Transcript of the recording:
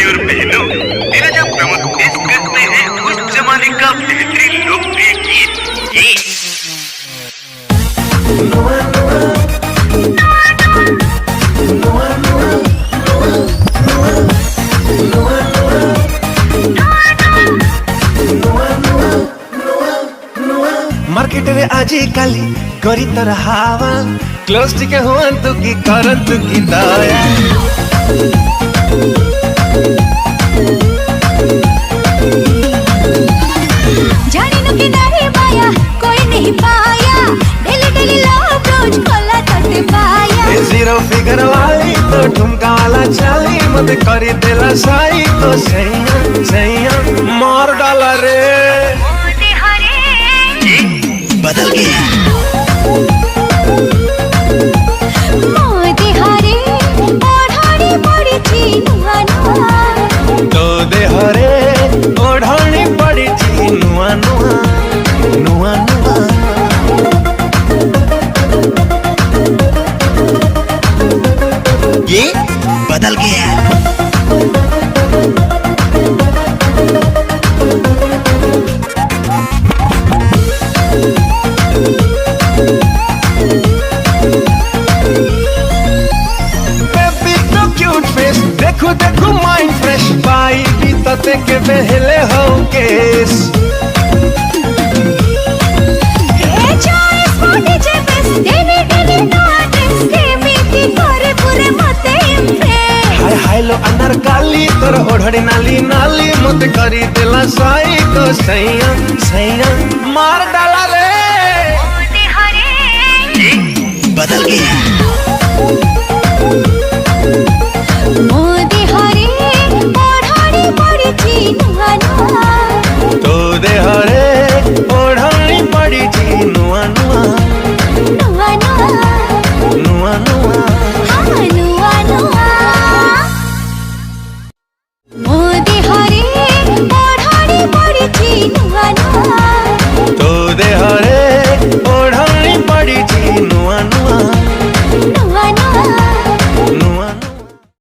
भाई और बहनों, मेरा जब प्रमुख पेश करते हैं उस जमाने का बेहतरीन लोकप्रिय गीत ये। मार्केट रे आजिकाली करी तर हावा क्लोज टिके हुअन्तु कि करन्तु कि दया जानिनु कि नहीं पाया कोई नहीं पाया डेली डेली लव रोज खोला तटे पाया जीरो फिगर वाली तो ठुमका वाला चाली मत करी देला साई तो सैया मार डाला रे बदल गया मोदे हरे ओढ़ाड़ी पड़ी थी नुआ नुआ तो दे हरे ओढ़ानी पड़ी थी नुआ नुआ नुआ नुआ ये बदल गया देखो देखो माइंड फ्रेश पाई भी तते के बहले हो केस ए चॉइस बॉडी जेबस डेली डेली नो एड्रेस के मीठी करे पूरे मते इम्प्रेस हाय हाय लो अनारकली तोर ओढ़ड़ी नाली नाली मत करी देला साई तो सैया मार डाला रे मोदे हरे बदल गया